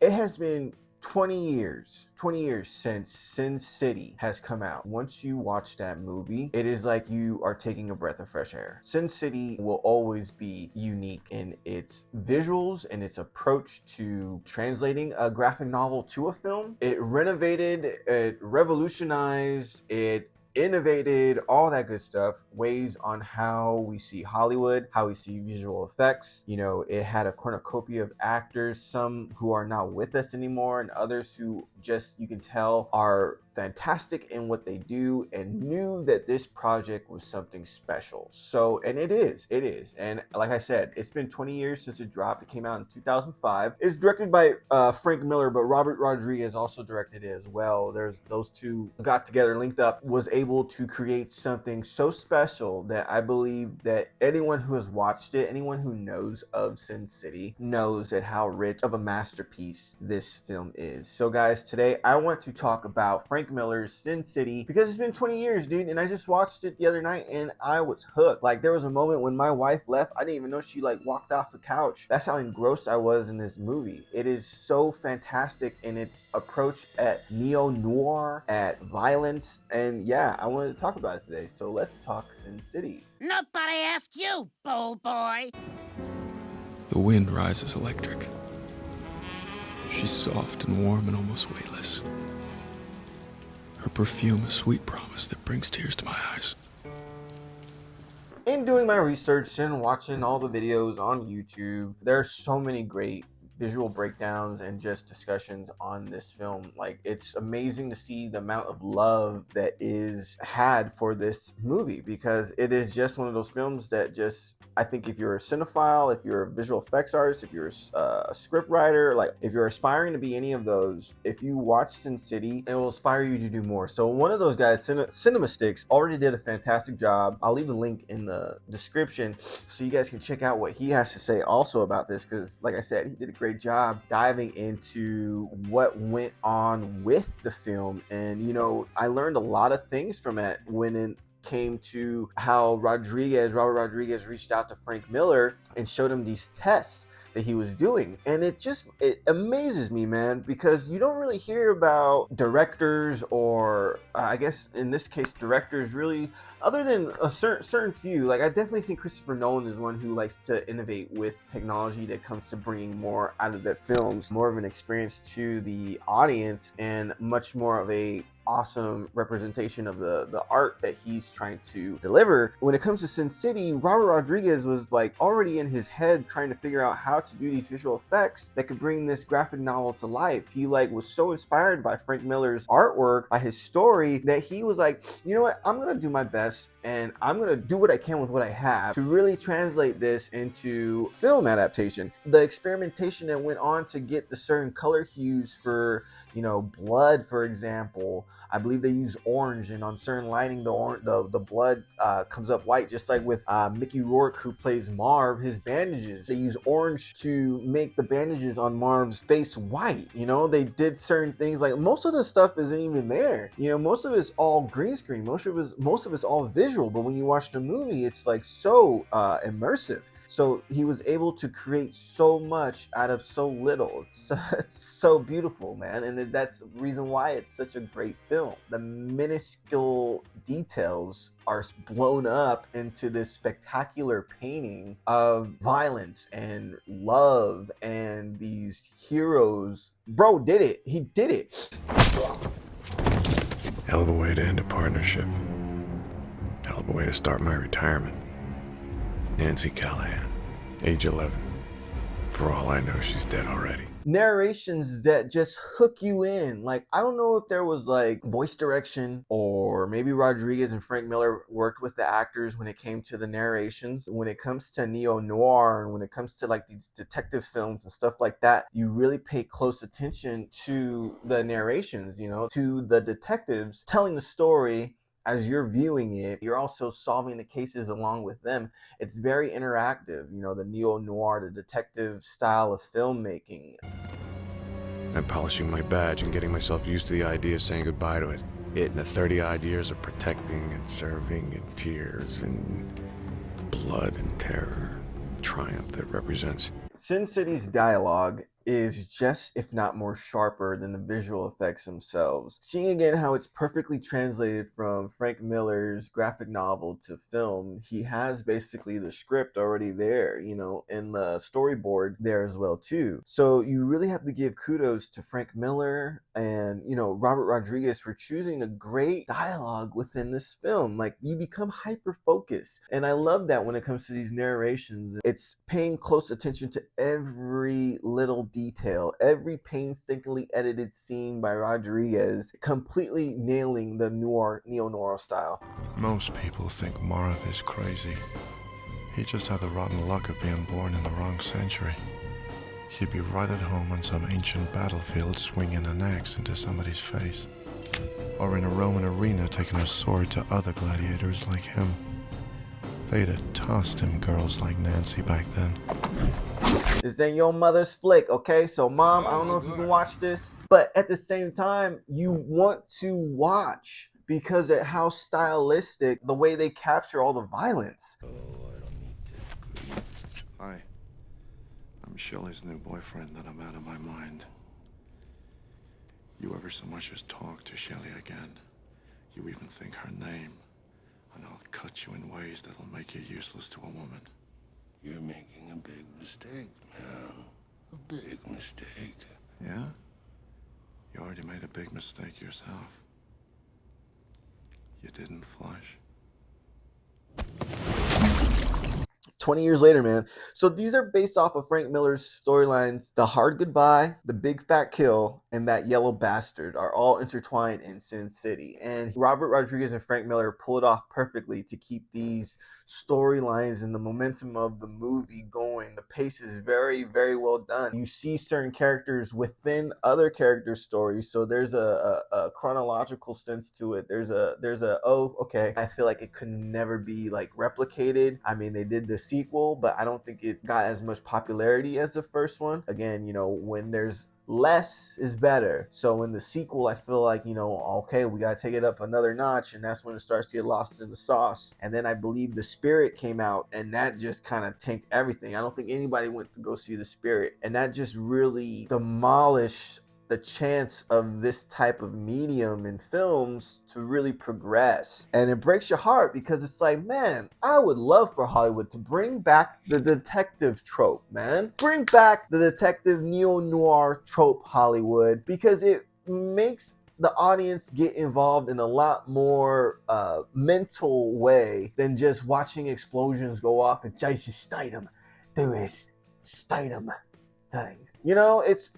It has been 20 years since Sin City has come out. Once you watch that movie, it is like you are taking a breath of fresh air. Sin City will always be unique in its visuals and its approach to translating a graphic novel to a film. It renovated, it revolutionized, it innovated, all that good stuff, ways on how we see Hollywood, how we see visual effects. You know, it had a cornucopia of actors, some who are not with us anymore and others who just, you can tell, are fantastic in what they do and knew that this project was something special. So, and it is. And like I said, it's been 20 years since it dropped. It came out in 2005. It's directed by Frank Miller, but Robert Rodriguez also directed it as well. There's those two got together, linked up, was able to create something so special that I believe that anyone who has watched it, anyone who knows of Sin City, knows that how rich of a masterpiece this film is. So guys, today I want to talk about Frank Miller's Sin City because it's been 20 years, dude, and I just watched it the other night and I was hooked. Like, there was a moment when my wife left, I didn't even know she like walked off the couch. That's how engrossed I was in this movie. It is so fantastic in its approach at neo-noir, at violence, and yeah, I wanted to talk about it today. So let's talk Sin City. Nobody asked you, bold boy. The wind rises electric. She's soft and warm and almost weightless. Her perfume a sweet promise that brings tears to my eyes. In doing my research and watching all the videos on YouTube, there are so many great visual breakdowns and just discussions on this film. Like, it's amazing to see the amount of love that is had for this movie, because it is just one of those films that just, I think if you're a cinephile, if you're a visual effects artist, if you're a script writer, like if you're aspiring to be any of those, if you watch Sin City, it will inspire you to do more. So one of those guys, Cinema Sticks, already did a fantastic job. I'll leave the link in the description so you guys can check out what he has to say also about this, because like I said, he did a great job diving into what went on with the film. And you know, I learned a lot of things from it when it came to how Robert Rodriguez reached out to Frank Miller and showed him these tests that he was doing. And it amazes me, man, because you don't really hear about directors, or I guess in this case directors, really, other than a certain few. Like, I definitely think Christopher Nolan is one who likes to innovate with technology that comes to bringing more out of their films, more of an experience to the audience, and much more of a awesome representation of the art that he's trying to deliver. When it comes to Sin City, Robert Rodriguez was like already in his head trying to figure out how to do these visual effects that could bring this graphic novel to life. He like was so inspired by Frank Miller's artwork, by his story, that he was like, you know what, I'm gonna do my best and I'm gonna do what I can with what I have to really translate this into film adaptation. The experimentation that went on to get the certain color hues for, you know, blood, for example. I believe they use orange, and on certain lighting, the blood comes up white, just like with Mickey Rourke, who plays Marv. His bandages, they use orange to make the bandages on Marv's face white. You know, they did certain things. Like, most of the stuff isn't even there. You know, most of it's all green screen. Most of it's all visual. But when you watch the movie, it's like so immersive. So he was able to create so much out of so little. It's so beautiful, man. And that's the reason why it's such a great film. The minuscule details are blown up into this spectacular painting of violence and love and these heroes. Bro did it. He did it. Hell of a way to end a partnership. Hell of a way to start my retirement. Nancy Callahan, age 11. For all I know, she's dead already. Narrations that just hook you in. Like, I don't know if there was like voice direction, or maybe Rodriguez and Frank Miller worked with the actors when it came to the narrations. When it comes to neo-noir and when it comes to like these detective films and stuff like that, you really pay close attention to the narrations, you know, to the detectives telling the story. As you're viewing it, you're also solving the cases along with them. It's very interactive, you know, the neo-noir, the detective style of filmmaking. I'm polishing my badge and getting myself used to the idea of saying goodbye to it. It and the 30-odd years of protecting and serving and tears and blood and terror. Triumph that represents. Sin City's dialogue is just, if not more sharper than the visual effects themselves. Seeing again how it's perfectly translated from Frank Miller's graphic novel to film, he has basically the script already there, you know, and the storyboard there as well too. So you really have to give kudos to Frank Miller and, you know, Robert Rodriguez for choosing a great dialogue within this film. Like, you become hyper focused, and I love that when it comes to these narrations. It's paying close attention to every little detail, every painstakingly edited scene by Rodriguez, completely nailing the neo-noir style. Most people think Marv is crazy. He just had the rotten luck of being born in the wrong century. He'd be right at home on some ancient battlefield swinging an axe into somebody's face. Or in a Roman arena taking a sword to other gladiators like him. They'd have tossed him girls like Nancy back then. This ain't your mother's flick, okay? So mom, I don't know if you can watch this, but at the same time, you want to watch because of how stylistic, the way they capture all the violence. Hi. I'm Shelley's new boyfriend that I'm out of my mind. You ever so much as talk to Shelley again, you even think her name, and I'll cut you in ways that'll make you useless to a woman. You're making a big mistake, man. A big mistake. Yeah? You already made a big mistake yourself. You didn't flush. 20 years later, man. So these are based off of Frank Miller's storylines. The Hard Goodbye, The Big Fat Kill, and That Yellow Bastard are all intertwined in Sin City. And Robert Rodriguez and Frank Miller pull it off perfectly to keep these storylines and the momentum of the movie going. The pace is very, very well done. You see certain characters within other characters' stories, so there's a chronological sense to it. There's a oh, okay, I feel like it could never be like replicated. I mean, they did the sequel, but I don't think it got as much popularity as the first one. Again, you know, when there's less is better. So in the sequel, I feel like, you know, okay, we got to take it up another notch, and that's when it starts to get lost in the sauce. And then I believe The Spirit came out, and that just kind of tanked everything. I don't think anybody went to go see The Spirit, and that just really demolished the chance of this type of medium in films to really progress. And it breaks your heart because it's like, man, I would love for Hollywood to bring back the detective trope, man. Bring back the detective neo-noir trope, Hollywood, because it makes the audience get involved in a lot more mental way than just watching explosions go off and Jason Statham do his Statham thing. You know, it's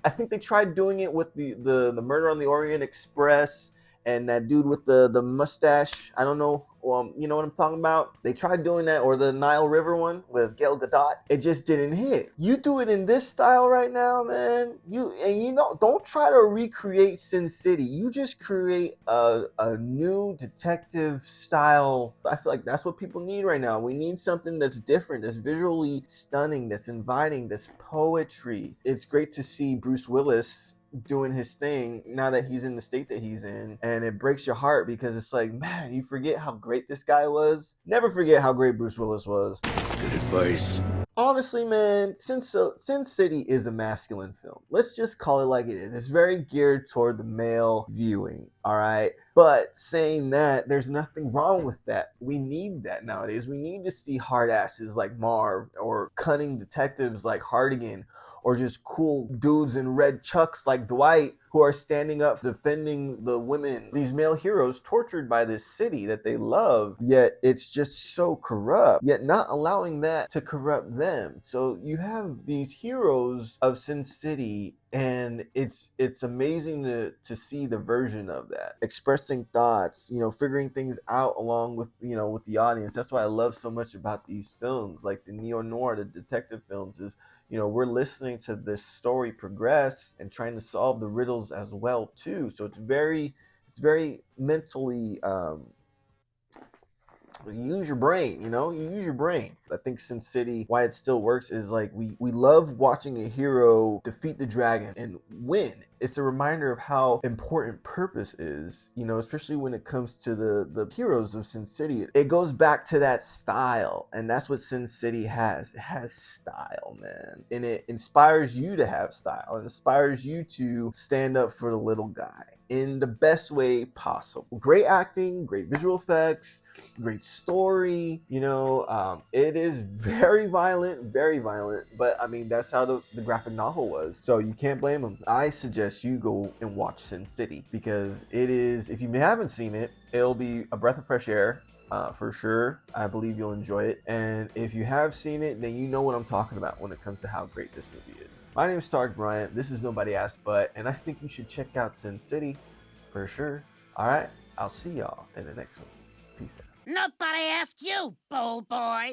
I think they tried doing it with the Murder on the Orient Express and that dude with the mustache. I don't know, you know what I'm talking about? They tried doing that, or the Nile River one with Gal Gadot. It just didn't hit. You do it in this style right now, man. You know, don't try to recreate Sin City. You just create a new detective style. I feel like that's what people need right now. We need something that's different, that's visually stunning, that's inviting, that's poetry. It's great to see Bruce Willis doing his thing now that he's in the state that he's in, and it breaks your heart because it's like, man, you forget how great this guy was. Never forget how great Bruce Willis was. Good advice. Honestly, man, Sin City is a masculine film. Let's just call it like it is. It's very geared toward the male viewing, all right? But saying that, there's nothing wrong with that. We need that nowadays. We need to see hard asses like Marv, or cunning detectives like Hardigan, or just cool dudes in red chucks like Dwight who are standing up defending the women, these male heroes tortured by this city that they love, yet it's just so corrupt, yet not allowing that to corrupt them. So you have these heroes of Sin City, and it's amazing to see the version of that, expressing thoughts, you know, figuring things out along with, you know, with the audience. That's why I love so much about these films, like the neo-noir, the detective films, is, you know, we're listening to this story progress and trying to solve the riddles as well too. So it's very mentally use your brain, you know, you use your brain. I think Sin City, why it still works is like we love watching a hero defeat the dragon and win. It's a reminder of how important purpose is, you know, especially when it comes to the heroes of Sin City. It goes back to that style, and that's what Sin City has. It has style, man, and it inspires you to have style. It inspires you to stand up for the little guy in the best way possible. Great acting, great visual effects, great story. You know, it is very violent, but I mean, that's how the graphic novel was, so you can't blame them. I suggest you go and watch Sin City, because it is, if you haven't seen it, it'll be a breath of fresh air. For sure. I believe you'll enjoy it. And if you have seen it, then you know what I'm talking about when it comes to how great this movie is. My name is Tark Bryant. This is Nobody Asked But, and I think you should check out Sin City for sure. All right. I'll see y'all in the next one. Peace out. Nobody asked you, bold boy.